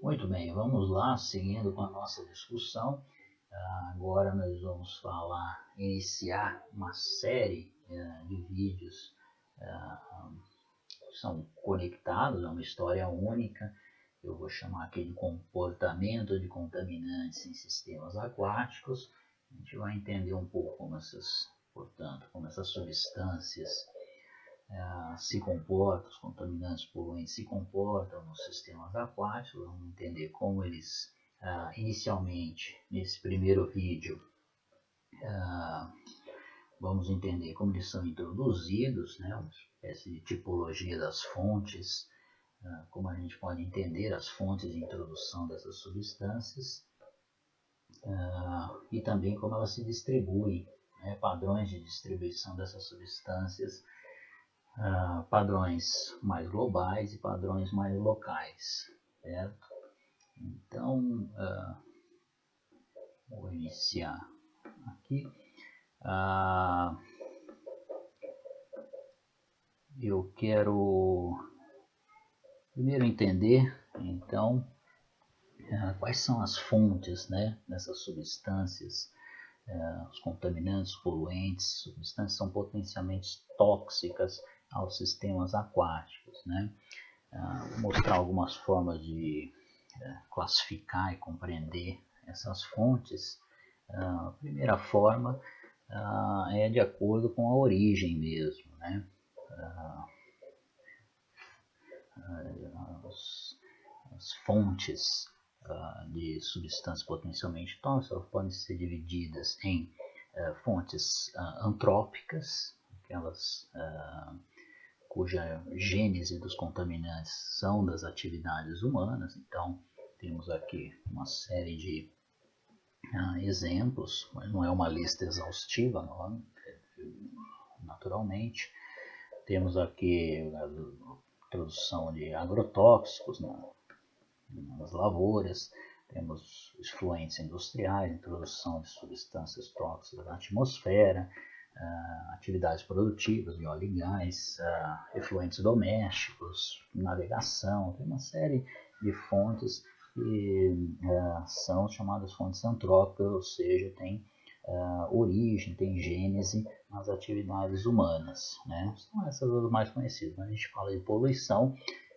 Muito bem, vamos lá, seguindo com a nossa discussão. Agora nós vamos iniciar uma série de vídeos que são conectados a uma história única. Eu vou chamar aqui de comportamento de contaminantes em sistemas aquáticos. A gente vai entender um pouco como essas substâncias se comportam, os contaminantes poluentes se comportam nos sistemas aquáticos. Vamos entender como eles, inicialmente, nesse primeiro vídeo, vamos entender como eles são introduzidos, né, uma espécie de tipologia das fontes, como a gente pode entender as fontes de introdução dessas substâncias, e também como elas se distribuem, né, padrões de distribuição dessas substâncias, padrões mais globais e padrões mais locais, certo? Então, vou iniciar aqui. Eu quero primeiro entender, então, quais são as fontes, né, dessas substâncias, os contaminantes, poluentes, substâncias são potencialmente tóxicas aos sistemas aquáticos, né? Vou mostrar algumas formas de classificar e compreender essas fontes. A primeira forma é de acordo com a origem mesmo, né? As fontes de substâncias potencialmente tóxicas podem ser divididas em fontes antrópicas, aquelas cuja gênese dos contaminantes são das atividades humanas. Então, temos aqui uma série de exemplos, mas não é uma lista exaustiva, não, naturalmente. Temos aqui a introdução de agrotóxicos nas lavouras, temos efluentes industriais, introdução de substâncias tóxicas na atmosfera, atividades produtivas de óleo e gás, efluentes domésticos, navegação. Tem uma série de fontes que são chamadas fontes antrópicas, ou seja, tem origem, tem gênese nas atividades humanas, né? São essas as mais conhecidas. Quando a gente fala de poluição,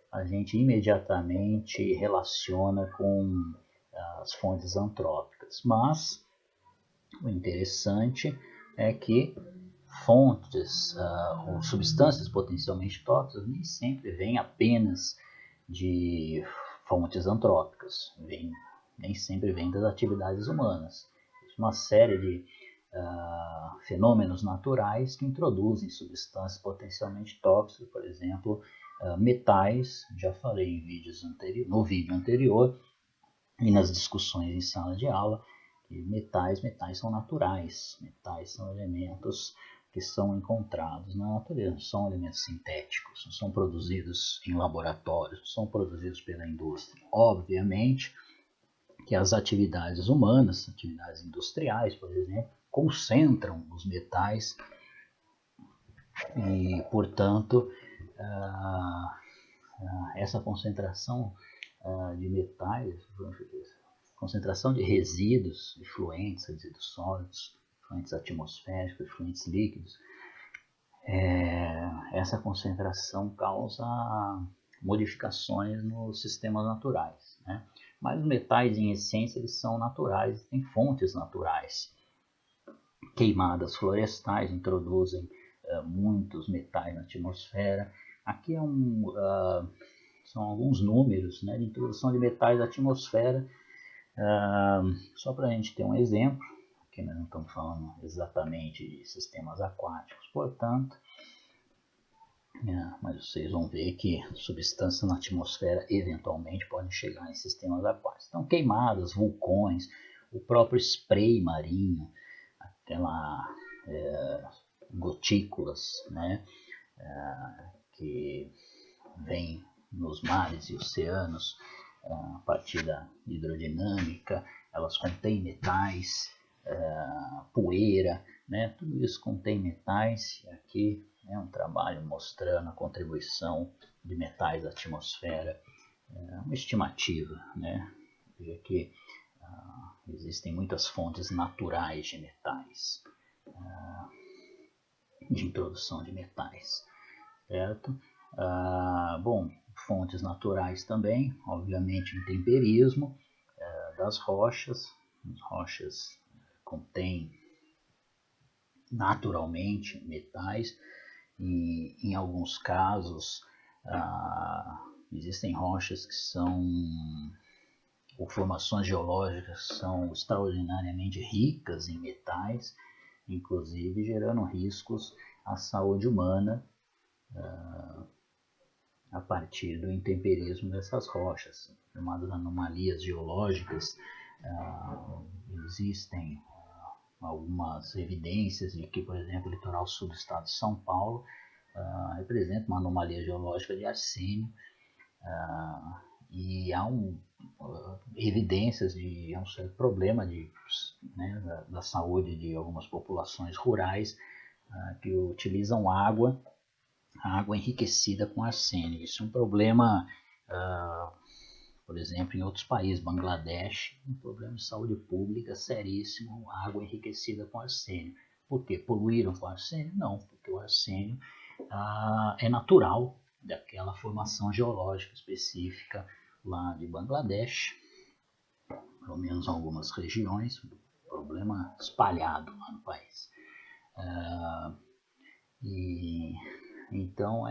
a gente imediatamente relaciona com as fontes antrópicas. Mas o interessante é que fontes ou substâncias potencialmente tóxicas nem sempre vêm apenas de fontes antrópicas, nem sempre vêm das atividades humanas. Existe uma série de fenômenos naturais que introduzem substâncias potencialmente tóxicas, por exemplo, metais. Já falei no vídeo anterior e nas discussões em sala de aula, que metais são naturais, metais são elementos que são encontrados na natureza, não são elementos sintéticos, não são produzidos em laboratórios, não são produzidos pela indústria. Obviamente que as atividades humanas, atividades industriais, por exemplo, concentram os metais e, portanto, essa concentração de metais, concentração de resíduos, efluentes, resíduos sólidos, efluentes atmosféricos, efluentes líquidos, essa concentração causa modificações nos sistemas naturais, né? Mas os metais, em essência, eles são naturais, têm fontes naturais. Queimadas florestais introduzem muitos metais na atmosfera. Aqui são alguns números, né, de introdução de metais na atmosfera, só para a gente ter um exemplo. Aqui nós não estamos falando exatamente de sistemas aquáticos, portanto, mas vocês vão ver que substâncias na atmosfera eventualmente podem chegar em sistemas aquáticos. Então, queimadas, vulcões, o próprio spray marinho, aquela gotículas, né, que vem nos mares e oceanos a partir da hidrodinâmica, elas contêm metais, poeira, né, tudo isso contém metais. E aqui é um trabalho mostrando a contribuição de metais à atmosfera uma estimativa, né? Veja que existem muitas fontes naturais de metais, de introdução de metais, certo? Bom, fontes naturais também, obviamente, o temperismo das rochas. As rochas contêm naturalmente metais e, em alguns casos, existem rochas que são, ou formações geológicas que são extraordinariamente ricas em metais, inclusive gerando riscos à saúde humana a partir do intemperismo dessas rochas, chamadas anomalias geológicas. Existem algumas evidências de que, por exemplo, o litoral sul do estado de São Paulo representa uma anomalia geológica de arsênio, e há evidências de um certo problema da saúde de algumas populações rurais que utilizam água enriquecida com arsênio. Isso é um problema, por exemplo, em outros países, Bangladesh, um problema de saúde pública seríssimo, água enriquecida com arsênio. Por quê? Poluíram com arsênio? Não, porque o arsênio é natural daquela formação geológica específica lá de Bangladesh, pelo menos em algumas regiões, problema espalhado lá no país. Então,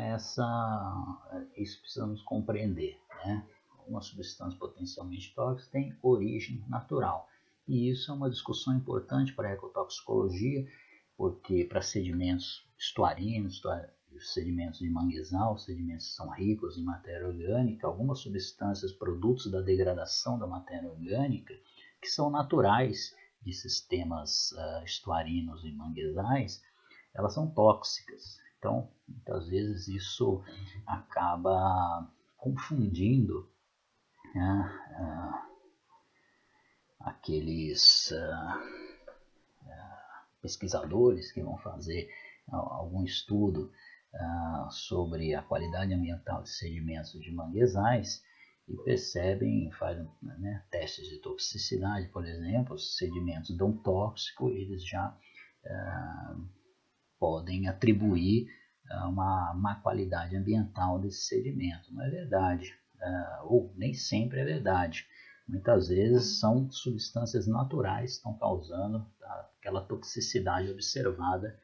isso precisamos compreender, né? Uma substância potencialmente tóxica tem origem natural. E isso é uma discussão importante para a ecotoxicologia, porque para sedimentos estuarinos, sedimentos de manguezal, sedimentos que são ricos em matéria orgânica, algumas substâncias produtos da degradação da matéria orgânica, que são naturais de sistemas estuarinos e manguezais, elas são tóxicas. Então, muitas vezes isso acaba confundindo, né, aqueles pesquisadores que vão fazer algum estudo sobre a qualidade ambiental de sedimentos de manguezais e percebem, fazem testes de toxicidade, por exemplo, os sedimentos dão tóxico, eles já podem atribuir uma má qualidade ambiental desse sedimento. Não é verdade, ou nem sempre é verdade. Muitas vezes são substâncias naturais que estão causando aquela toxicidade observada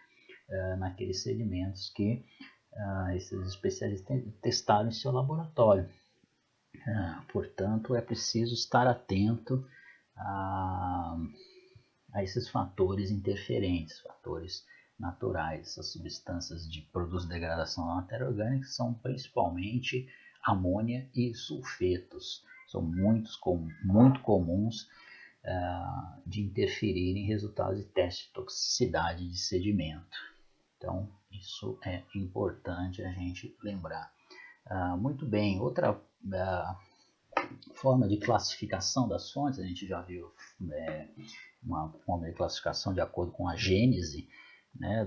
naqueles sedimentos que esses especialistas testaram em seu laboratório. Portanto, é preciso estar atento a esses fatores interferentes, fatores naturais. Essas substâncias de produtos de degradação da matéria orgânica são principalmente amônia e sulfetos. São muito comuns de interferir em resultados de teste de toxicidade de sedimento. Então, isso é importante a gente lembrar. Muito bem, outra forma de classificação das fontes, a gente já viu uma forma de classificação de acordo com a gênese, né,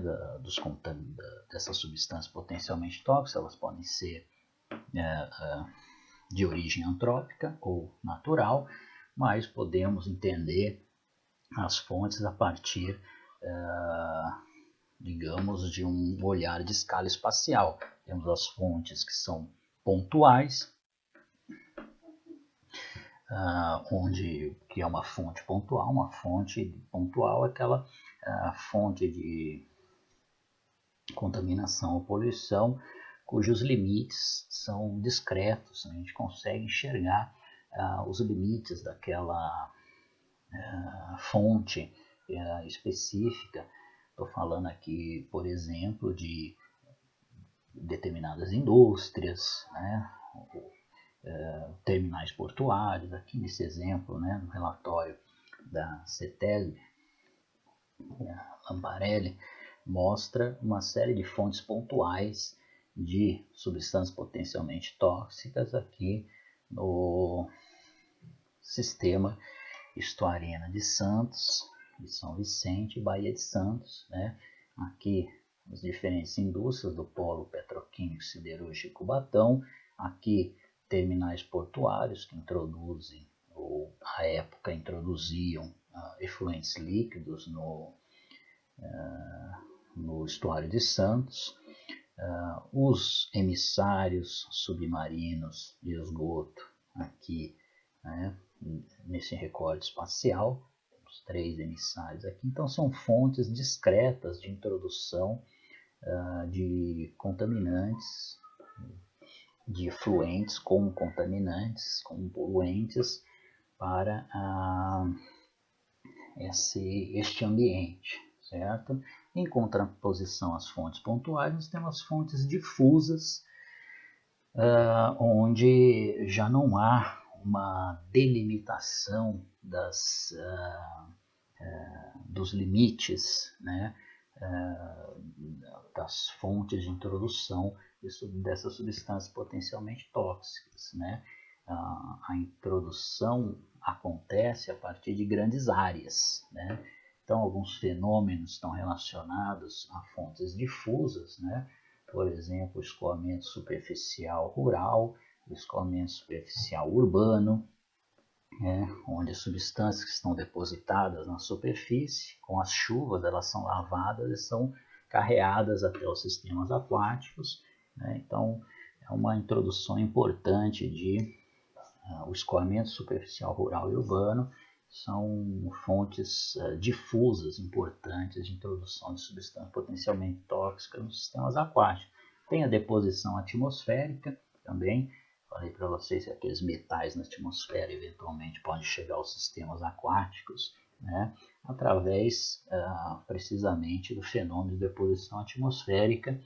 dessas substâncias potencialmente tóxicas. Elas podem ser de origem antrópica ou natural, mas podemos entender as fontes a partir, digamos, de um olhar de escala espacial. Temos as fontes que são pontuais, que é uma fonte pontual. Uma fonte pontual é aquela fonte de contaminação ou poluição cujos limites são discretos. A gente consegue enxergar os limites daquela fonte específica. Estou falando aqui, por exemplo, de determinadas indústrias, né, terminais portuários. Aqui nesse exemplo, né, no relatório da CETESB, Lamparelli mostra uma série de fontes pontuais de substâncias potencialmente tóxicas aqui no sistema Estuarina de Santos, de São Vicente e Baía de Santos, né? Aqui as diferentes indústrias do polo petroquímico siderúrgico Cubatão, aqui terminais portuários que introduzem, ou à época introduziam, efluentes líquidos no estuário de Santos, os emissários submarinos de esgoto aqui, né, nesse recorte espacial, temos 3 emissários aqui, então são fontes discretas de introdução de contaminantes, de efluentes como contaminantes, como poluentes para este ambiente, certo? Em contraposição às fontes pontuais, nós temos fontes difusas, onde já não há uma delimitação dos limites, né, das fontes de introdução dessas substâncias potencialmente tóxicas, né? A introdução acontece a partir de grandes áreas, né? Então, alguns fenômenos estão relacionados a fontes difusas, né? Por exemplo, o escoamento superficial rural, o escoamento superficial urbano, onde as substâncias que estão depositadas na superfície, com as chuvas, elas são lavadas e são carreadas até os sistemas aquáticos, né? Então, é uma introdução importante de o escoamento superficial rural e urbano, são fontes difusas importantes de introdução de substâncias potencialmente tóxicas nos sistemas aquáticos. Tem a deposição atmosférica também. Falei para vocês que aqueles metais na atmosfera eventualmente podem chegar aos sistemas aquáticos, né, através precisamente do fenômeno de deposição atmosférica,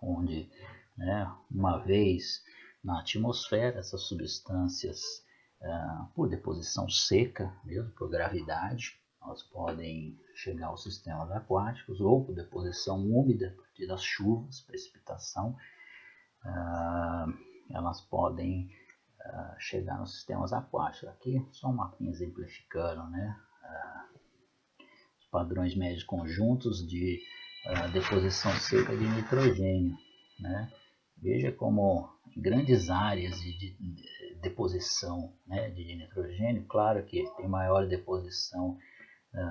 onde, né, uma vez na atmosfera, essas substâncias, por deposição seca, mesmo por gravidade, elas podem chegar aos sistemas aquáticos, ou por deposição úmida, a partir das chuvas, precipitação, elas podem chegar nos sistemas aquáticos. Aqui só um mapinha exemplificando, né, os padrões médios conjuntos de deposição seca de nitrogênio, né? Veja como em grandes áreas de deposição, né, de nitrogênio, claro que tem maior deposição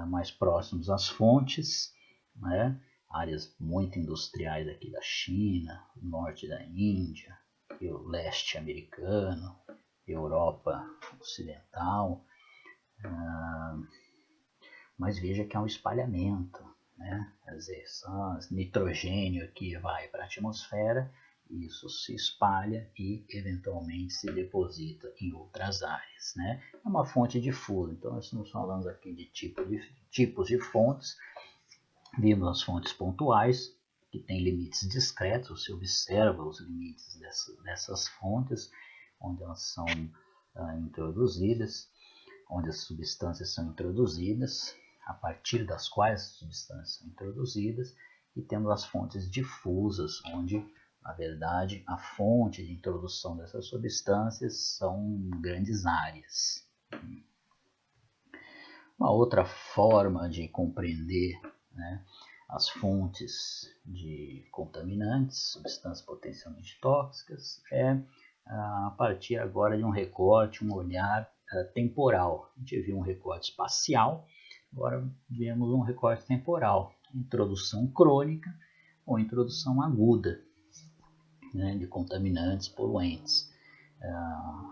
mais próximos às fontes, né? Áreas muito industriais aqui da China, norte da Índia, e o leste americano, Europa ocidental, mas veja que há um espalhamento, né? Quer dizer, nitrogênio que vai para a atmosfera, isso se espalha e eventualmente se deposita em outras áreas, né? É uma fonte difusa, então nós estamos falando aqui de tipos de fontes. Vimos as fontes pontuais, que têm limites discretos, você observa os limites dessas fontes, onde elas são introduzidas, onde as substâncias são introduzidas, a partir das quais as substâncias são introduzidas, e temos as fontes difusas, onde, na verdade, a fonte de introdução dessas substâncias são grandes áreas. Uma outra forma de compreender, né, as fontes de contaminantes, substâncias potencialmente tóxicas, é a partir agora de um recorte, um olhar temporal. A gente viu um recorte espacial, agora vemos um recorte temporal, introdução crônica ou introdução aguda, né, de contaminantes poluentes.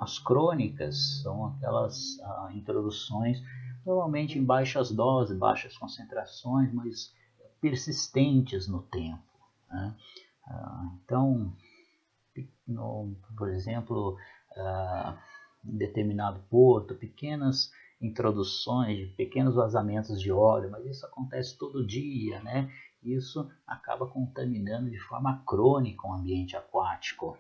As crônicas são aquelas introduções normalmente em baixas doses, baixas concentrações, mas persistentes no tempo, né? Então, por exemplo, em determinado porto, pequenas introduções de pequenos vazamentos de óleo, mas isso acontece todo dia, né? Isso acaba contaminando de forma crônica o ambiente aquático,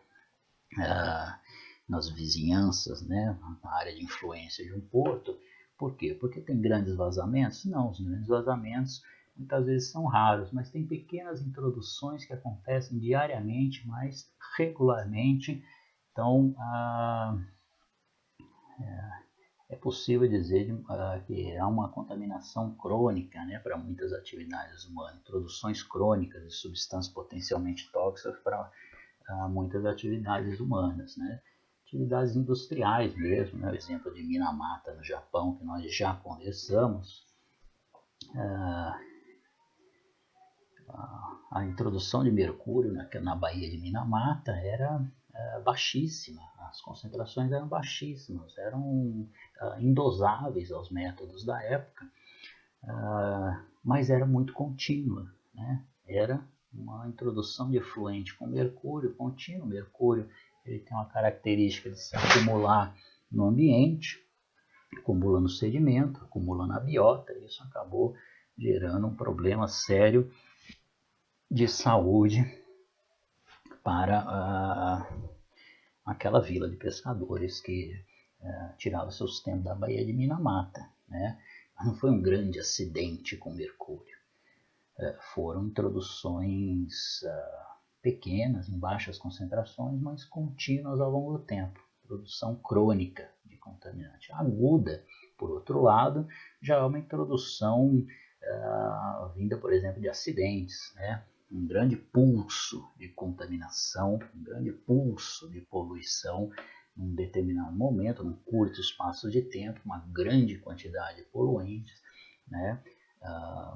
nas vizinhanças, né? Na área de influência de um porto. Por quê? Porque tem grandes vazamentos? Não, os grandes vazamentos muitas vezes são raros, mas tem pequenas introduções que acontecem diariamente, mas regularmente. Então, é possível dizer que há uma contaminação crônica, né, para muitas atividades humanas, introduções crônicas de substâncias potencialmente tóxicas para muitas atividades humanas, né? Atividades industriais mesmo, né? O exemplo de Minamata no Japão, que nós já conversamos. A introdução de mercúrio na Baía de Minamata era baixíssima, as concentrações eram baixíssimas, eram indosáveis aos métodos da época, mas era muito contínua, né? Era uma introdução de efluente com mercúrio contínuo. Mercúrio ele tem uma característica de se acumular no ambiente, acumula no sedimento, acumula na biota, e isso acabou gerando um problema sério de saúde para aquela vila de pescadores que tirava seu sustento da Baía de Minamata, né? Não foi um grande acidente com mercúrio, foram introduções pequenas, em baixas concentrações, mas contínuas ao longo do tempo, produção crônica de contaminante. Aguda, por outro lado, já é uma introdução vinda, por exemplo, de acidentes, né? Um grande pulso de contaminação, um grande pulso de poluição num determinado momento, num curto espaço de tempo, uma grande quantidade de poluentes, né?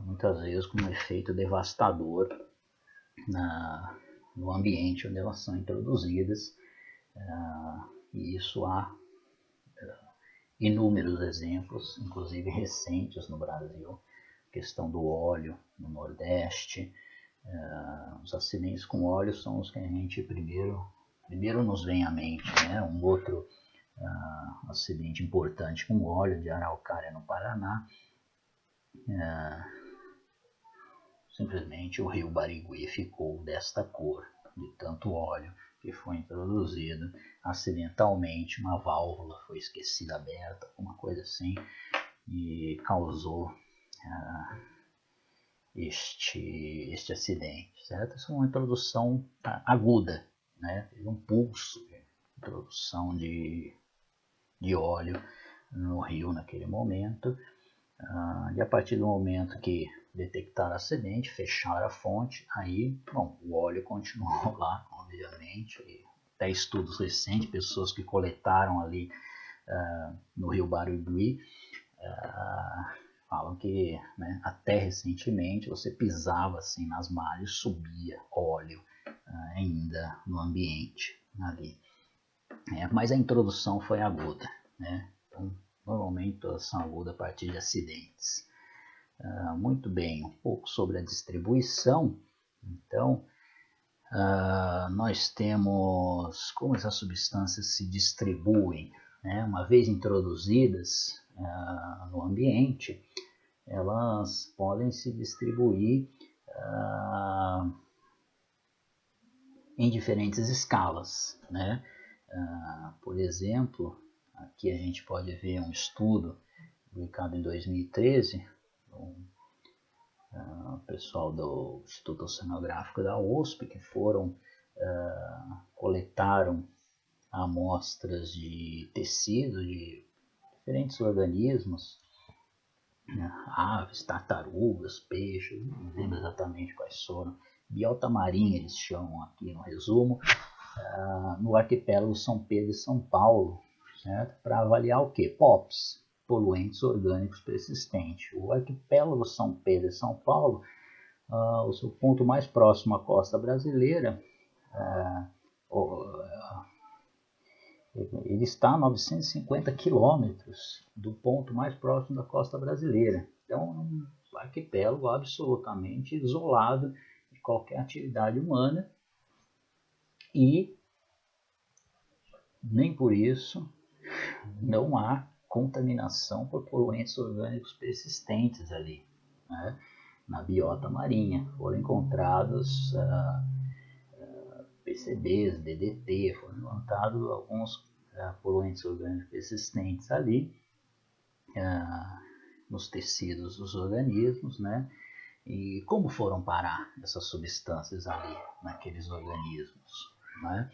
Muitas vezes com um efeito devastador no ambiente onde elas são introduzidas, e isso há inúmeros exemplos, inclusive recentes no Brasil, questão do óleo no Nordeste. Os acidentes com óleo são os que a gente primeiro nos vem à mente, né? Um outro acidente importante com óleo de Araucária no Paraná, simplesmente o rio Barigui ficou desta cor, de tanto óleo que foi introduzido acidentalmente, uma válvula foi esquecida aberta, alguma coisa assim, e causou este acidente, certo? Isso é uma introdução aguda, né? Teve um pulso de introdução de óleo no rio naquele momento, e a partir do momento que detectaram acidente, fecharam a fonte, aí, bom, o óleo continuou lá, obviamente, e até estudos recentes, pessoas que coletaram ali no rio Barigui, falam que, né, até recentemente você pisava assim nas margens, subia óleo ainda no ambiente ali. Mas a introdução foi aguda, né? Então, normalmente introdução aguda a partir de acidentes. Muito bem, um pouco sobre a distribuição. Então, nós temos como essas substâncias se distribuem, né? Uma vez introduzidas no ambiente, elas podem se distribuir em diferentes escalas, né? Por exemplo, aqui a gente pode ver um estudo publicado em 2013, o pessoal do Instituto Oceanográfico da USP, que coletaram amostras de tecido de diferentes organismos, aves, tartarugas, peixes, não lembro exatamente quais foram, biota marinha eles chamam aqui no resumo, no arquipélago São Pedro e São Paulo, para avaliar o que? POPs, poluentes orgânicos persistentes. O arquipélago São Pedro e São Paulo, o seu ponto mais próximo à costa brasileira, ele está a 950 quilômetros do ponto mais próximo da costa brasileira. Então, é um arquipélago absolutamente isolado de qualquer atividade humana e nem por isso não há contaminação por poluentes orgânicos persistentes ali, né? Na biota marinha. Foram encontrados PCBs, DDT, foram encontrados alguns poluentes orgânicos persistentes ali nos tecidos dos organismos, né? E como foram parar essas substâncias ali naqueles organismos, né?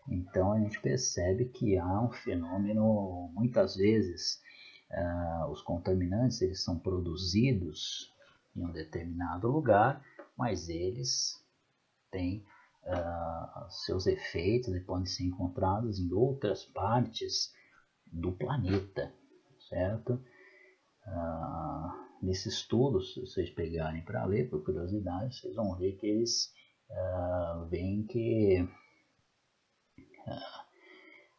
Então a gente percebe que há um fenômeno, muitas vezes os contaminantes eles são produzidos em um determinado lugar, mas eles têm seus efeitos e podem ser encontrados em outras partes do planeta, certo? Nesse estudo, se vocês pegarem para ler, por curiosidade, vocês vão ver que eles veem que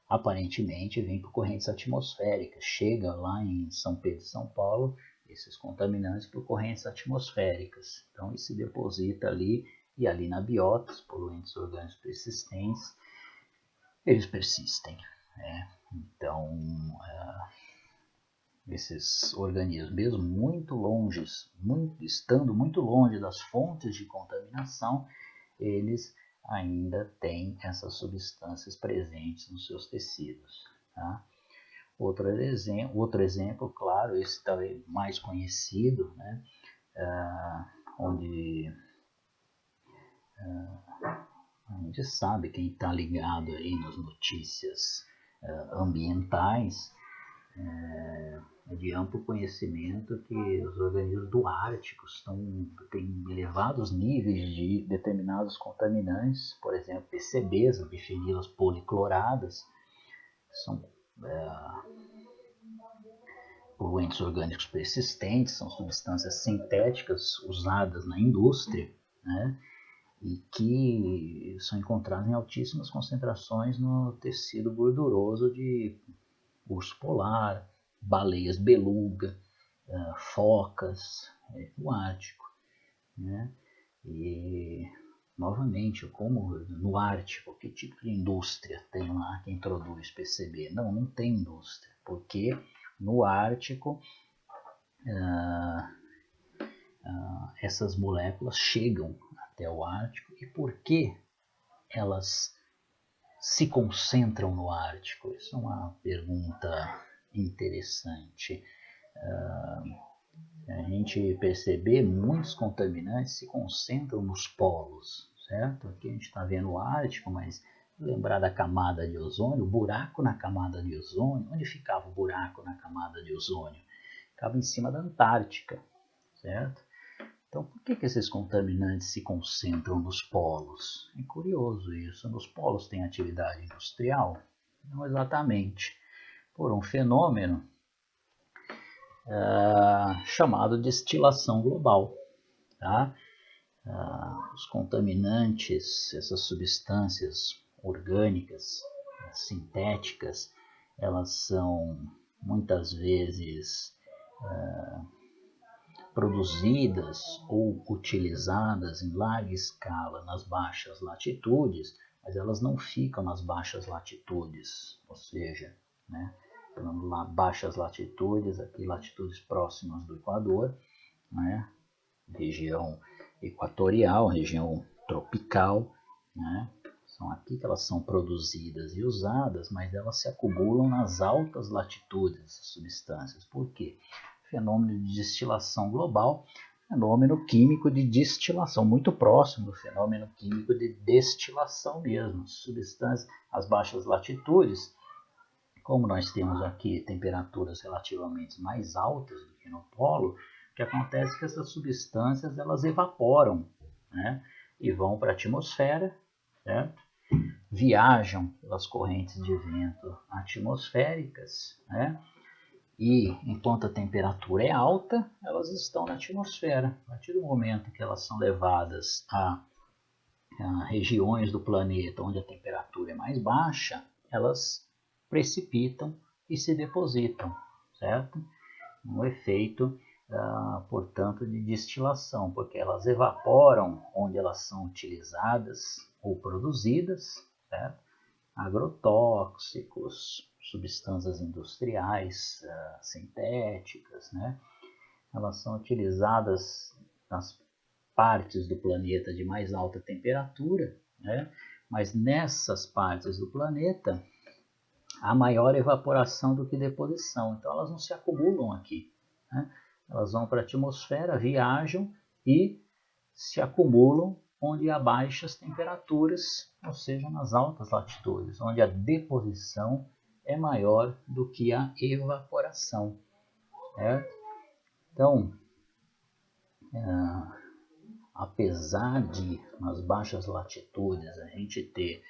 aparentemente vem por correntes atmosféricas. Chega lá em São Pedro e São Paulo esses contaminantes por correntes atmosféricas. Então, isso se deposita ali, e ali na biota, os poluentes orgânicos persistentes, eles persistem. Né? Então, esses organismos, mesmo muito longe, estando muito longe das fontes de contaminação, eles ainda têm essas substâncias presentes nos seus tecidos. Tá? Outro exemplo, claro, esse talvez mais conhecido, né? Onde a gente sabe, quem está ligado aí nas notícias ambientais, é de amplo conhecimento que os organismos do Ártico têm elevados níveis de determinados contaminantes, por exemplo, PCBs, bifenilas policloradas, são poluentes orgânicos persistentes, são substâncias sintéticas usadas na indústria, né? E que são encontradas em altíssimas concentrações no tecido gorduroso de urso polar, baleias beluga, focas, no Ártico. Né? E, novamente, como no Ártico, que tipo de indústria tem lá que introduz PCB? Não tem indústria, porque no Ártico essas moléculas chegam até o Ártico. E por que elas se concentram no Ártico? Isso é uma pergunta interessante. A gente perceber, muitos contaminantes se concentram nos polos, certo? Aqui a gente está vendo o Ártico, mas lembrar da camada de ozônio, o buraco na camada de ozônio. Onde ficava o buraco na camada de ozônio? Ficava em cima da Antártica, certo? Então, por que esses contaminantes se concentram nos polos? É curioso isso. Nos polos tem atividade industrial? Não exatamente. Por um fenômeno chamado destilação global. Tá? Os contaminantes, essas substâncias orgânicas, sintéticas, elas são muitas vezes produzidas ou utilizadas em larga escala nas baixas latitudes, mas elas não ficam nas baixas latitudes, ou seja, né, baixas latitudes, aqui latitudes próximas do Equador, né, região equatorial, região tropical, né, são aqui que elas são produzidas e usadas, mas elas se acumulam nas altas latitudes, essas substâncias. Por quê? Fenômeno de destilação global, fenômeno químico de destilação, muito próximo do fenômeno químico de destilação mesmo. Substâncias às baixas latitudes, como nós temos aqui temperaturas relativamente mais altas do que no polo, o que acontece é que essas substâncias elas evaporam, né, e vão para a atmosfera, certo? Viajam pelas correntes de vento atmosféricas, né? E enquanto a temperatura é alta, elas estão na atmosfera. A partir do momento que elas são levadas a regiões do planeta onde a temperatura é mais baixa, elas precipitam e se depositam, certo? Um efeito, portanto, de destilação, porque elas evaporam onde elas são utilizadas ou produzidas, certo? Agrotóxicos, substâncias industriais sintéticas, né? Elas são utilizadas nas partes do planeta de mais alta temperatura, né? Mas nessas partes do planeta há maior evaporação do que deposição, então elas não se acumulam aqui, né? Elas vão para a atmosfera, viajam e se acumulam onde há baixas temperaturas, ou seja, nas altas latitudes, onde a deposição é maior do que a evaporação. Certo? Então, apesar de nas baixas latitudes a gente ter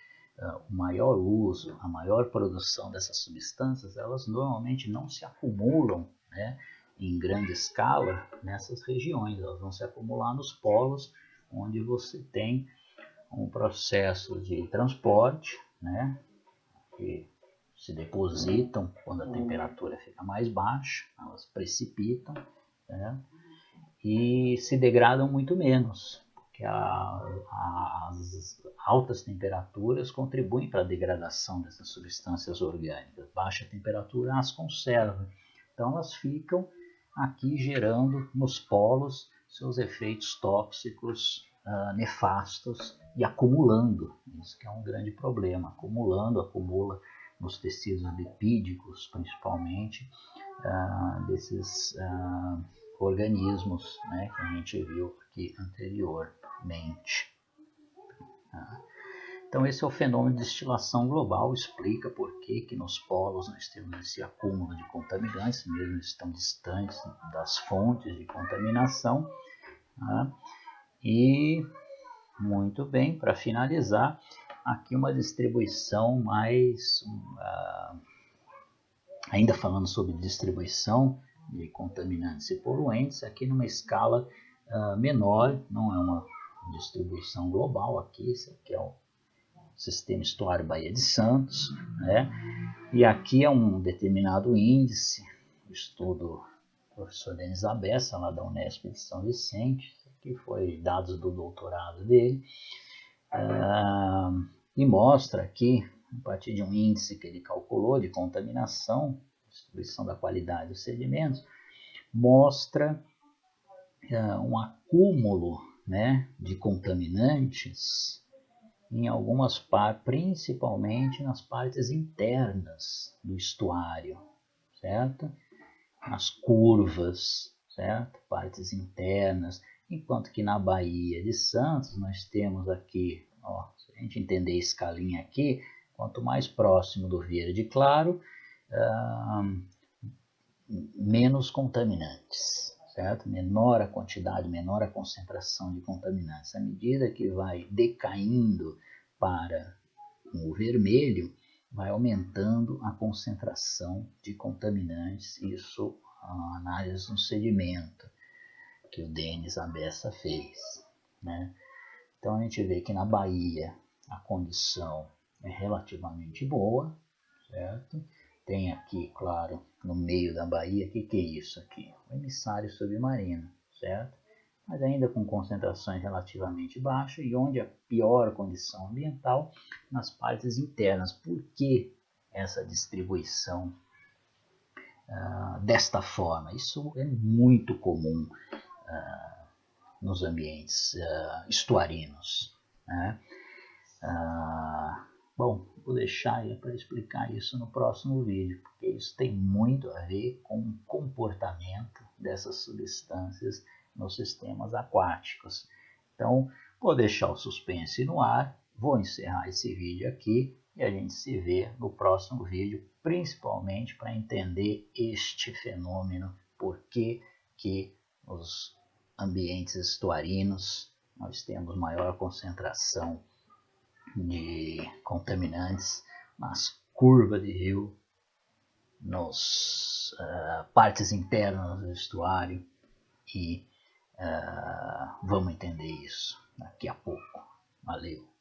o maior uso, a maior produção dessas substâncias, elas normalmente não se acumulam, né, em grande escala nessas regiões, elas vão se acumular nos polos, onde você tem um processo de transporte, né, que se depositam quando a temperatura fica mais baixa, elas precipitam, né, e se degradam muito menos, porque as altas temperaturas contribuem para a degradação dessas substâncias orgânicas. Baixa temperatura as conserva, então elas ficam aqui gerando nos polos seus efeitos tóxicos nefastos e acumulando. Isso que é um grande problema, acumula nos tecidos lipídicos, principalmente, desses organismos, né, que a gente viu aqui anteriormente. Então esse é o fenômeno de destilação global, explica por que nos polos nós temos esse acúmulo de contaminantes, mesmo estão distantes das fontes de contaminação. E, muito bem, para finalizar, aqui uma distribuição mais, ainda falando sobre distribuição de contaminantes e poluentes, aqui numa escala menor, não é uma distribuição global aqui, esse aqui é o Sistema Estuário Baía de Santos, né? E aqui é um determinado índice, o estudo do professor Denis Abessa, lá da Unesp de São Vicente, que foi dados do doutorado dele, e mostra aqui, a partir de um índice que ele calculou de contaminação, distribuição da qualidade dos sedimentos, mostra um acúmulo, né, de contaminantes em algumas partes, principalmente nas partes internas do estuário, certo? Nas curvas, certo? Partes internas, enquanto que na Baía de Santos nós temos aqui, ó, se a gente entender a escalinha aqui, quanto mais próximo do verde claro, menos contaminantes, certo? Menor a quantidade, menor a concentração de contaminantes. À medida que vai decaindo para o vermelho, vai aumentando a concentração de contaminantes. Isso é uma análise no sedimento que o Denis Abessa fez, né? Então a gente vê que na Bahia a condição é relativamente boa, certo? Tem aqui, claro, no meio da Bahia, o que é isso aqui? O emissário submarino, certo? Mas ainda com concentrações relativamente baixas, e onde a pior condição ambiental nas partes internas. Por que essa distribuição desta forma? Isso é muito comum nos ambientes estuarinos, né? Bom, vou deixar para explicar isso no próximo vídeo, porque isso tem muito a ver com o comportamento dessas substâncias nos sistemas aquáticos. Então, vou deixar o suspense no ar, vou encerrar esse vídeo aqui e a gente se vê no próximo vídeo, principalmente para entender este fenômeno, por que nos ambientes estuarinos nós temos maior concentração de contaminantes nas curvas de rio, nas partes internas do estuário, e vamos entender isso daqui a pouco. Valeu!